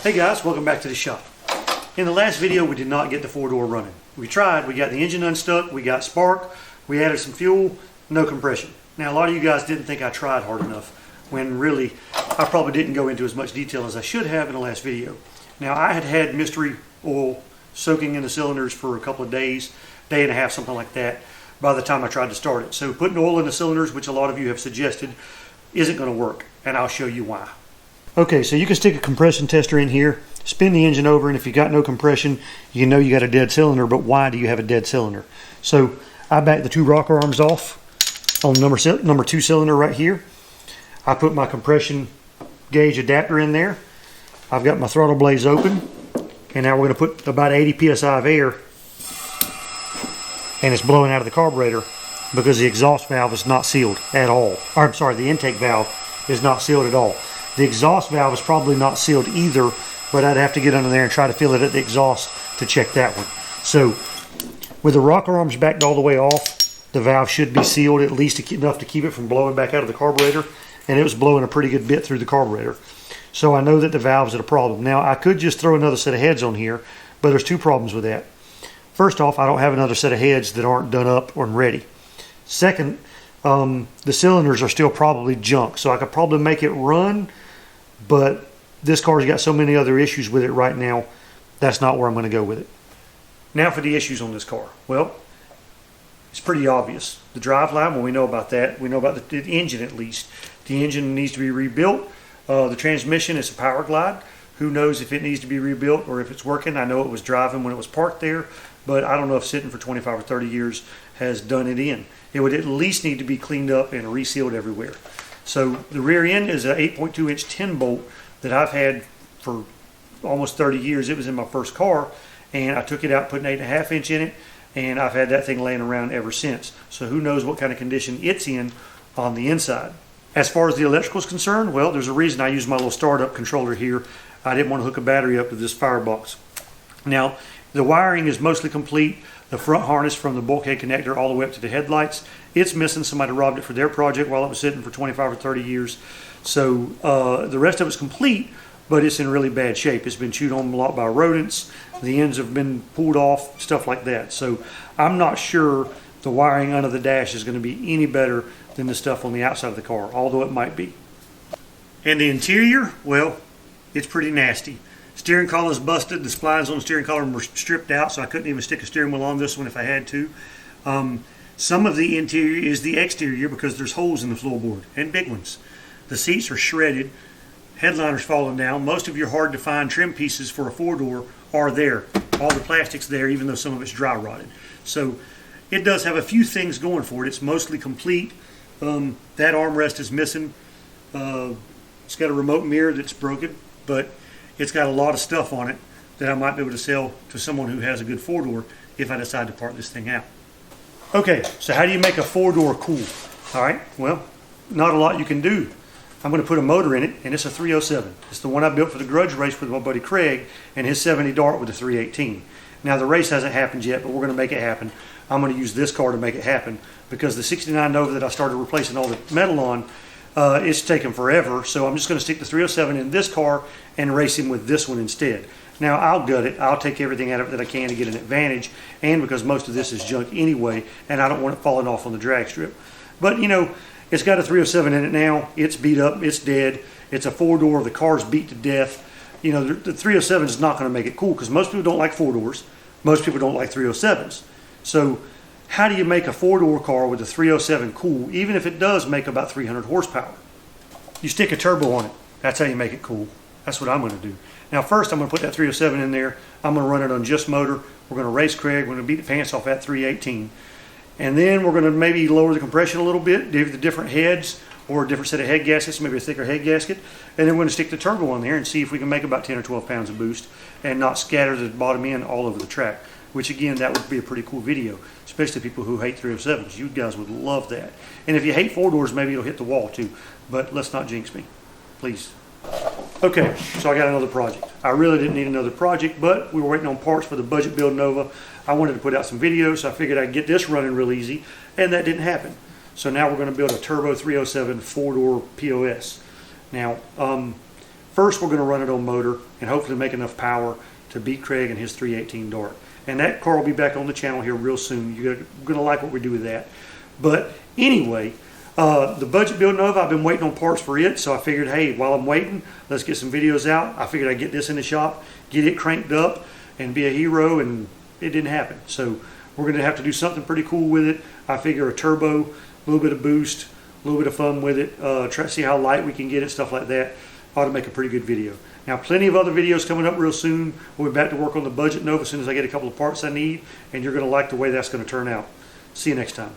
Hey guys, welcome back to the shop. In the last video we did not get the 4-door running. We tried, we got the engine unstuck, we got spark, we added some fuel, no compression. Now a lot of you guys didn't think I tried hard enough, when really I probably didn't go into as much detail as I should have in the last video. Now I had had mystery oil soaking in the cylinders for a couple of days, day and a half, something like that, by the time I tried to start it. So putting oil in the cylinders, which a lot of you have suggested, isn't going to work, and I'll show you why. Okay, so you can stick a compression tester in here, spin the engine over, and if you got no compression, you know you got a dead cylinder, but why do you have a dead cylinder? So I backed the two rocker arms off on number 2 cylinder right here. I put my compression gauge adapter in there. I've got my throttle blades open, and now we're going to put about 80 psi of air, and it's blowing out of the carburetor because the exhaust valve is not sealed at all. Or, I'm sorry, the intake valve is not sealed at all. The exhaust valve is probably not sealed either, but I'd have to get under there and try to feel it at the exhaust to check that one. So with the rocker arms backed all the way off, the valve should be sealed at least enough to keep it from blowing back out of the carburetor, and it was blowing a pretty good bit through the carburetor. So I know that the valve's at a problem. Now I could just throw another set of heads on here, but there's two problems with that. First off, I don't have another set of heads that aren't done up or ready. Second, the cylinders are still probably junk, so I could probably make it run, but this car's got so many other issues with it right now, that's not where I'm going to go with it. Now for the issues on this car. Well, it's pretty obvious. The driveline, well, we know about that. We know about the engine at least. The engine needs to be rebuilt. The transmission is a power glide. Who knows if it needs to be rebuilt or if it's working. I know it was driving when it was parked there, but I don't know if sitting for 25 or 30 years has done it in. It would at least need to be cleaned up and resealed everywhere. So the rear end is an 8.2 inch 10 bolt that I've had for almost 30 years. It was in my first car, and I took it out, put an 8.5 inch in it, and I've had that thing laying around ever since. So who knows what kind of condition it's in on the inside. As far as the electrical is concerned, well, there's a reason I use my little startup controller here. I didn't want to hook a battery up to this firebox. Now, the wiring is mostly complete. The front harness from the bulkhead connector all the way up to the headlights, it's missing. Somebody robbed it for their project while it was sitting for 25 or 30 years. So the rest of it's complete, but it's in really bad shape. It's been chewed on a lot by rodents. The ends have been pulled off, stuff like that. So I'm not sure the wiring under the dash is going to be any better than the stuff on the outside of the car, although it might be. And the interior, well, it's pretty nasty. Steering column is busted. The splines on the steering column were stripped out, so I couldn't even stick a steering wheel on this one if I had to. Some of the interior is the exterior because there's holes in the floorboard, and big ones. The seats are shredded. Headliner's falling down. Most of your hard to find trim pieces for a 4-door are there. All the plastic's there, even though some of it's dry rotted. So it does have a few things going for it. It's mostly complete. That armrest is missing. It's got a remote mirror that's broken, but it's got a lot of stuff on it that I might be able to sell to someone who has a good 4-door if I decide to part this thing out. Okay, so how do you make a 4-door cool? All right, well, not a lot you can do. I'm going to put a motor in it, and it's a 307. It's the one I built for the grudge race with my buddy Craig and his 70 Dart with a 318. Now, the race hasn't happened yet, but we're going to make it happen. I'm going to use this car to make it happen because the 69 Nova that I started replacing all the metal on, it's taken forever, so I'm just going to stick the 307 in this car and race him with this one instead. Now, I'll gut it. I'll take everything out of it that I can to get an advantage, and because most of this is junk anyway, and I don't want it falling off on the drag strip. But, you know, it's got a 307 in it now. It's beat up. It's dead. It's a 4-door. The car's beat to death. You know, the 307 is not going to make it cool because most people don't like 4-doors. Most people don't like 307s. So how do you make a 4-door car with a 307 cool, even if it does make about 300 horsepower? You stick a turbo on it. That's how you make it cool. That's what I'm going to do. Now first I'm going to put that 307 in there. I'm going to run it on just motor. We're going to race Craig. We're going to beat the pants off that 318. And then we're going to maybe lower the compression a little bit, do the different heads or a different set of head gaskets, maybe a thicker head gasket. And then we're going to stick the turbo on there and see if we can make about 10 or 12 pounds of boost and not scatter the bottom end all over the track. Which again, that would be a pretty cool video, especially people who hate 307s. You guys would love that. And if you hate 4-doors, maybe it'll hit the wall too. But let's not jinx me, please. Okay, so I got another project. I really didn't need another project, but we were waiting on parts for the budget build Nova. I wanted to put out some videos, so I figured I'd get this running real easy, and that didn't happen. So now we're going to build a turbo 307 4-door POS. Now, First, we're going to run it on motor and hopefully make enough power to beat Craig and his 318 Dart. And that car will be back on the channel here real soon. You're going to like what we do with that. But anyway, the budget build Nova, I've been waiting on parts for it, so I figured, hey, while I'm waiting, let's get some videos out. I figured I'd get this in the shop, get it cranked up, and be a hero, and it didn't happen. So we're going to have to do something pretty cool with it. I figure a turbo, a little bit of boost, a little bit of fun with it, try to see how light we can get it, stuff like that. Ought to make a pretty good video. Now, plenty of other videos coming up real soon. We'll be back to work on the budget Nova as soon as I get a couple of parts I need, and you're going to like the way that's going to turn out. See you next time.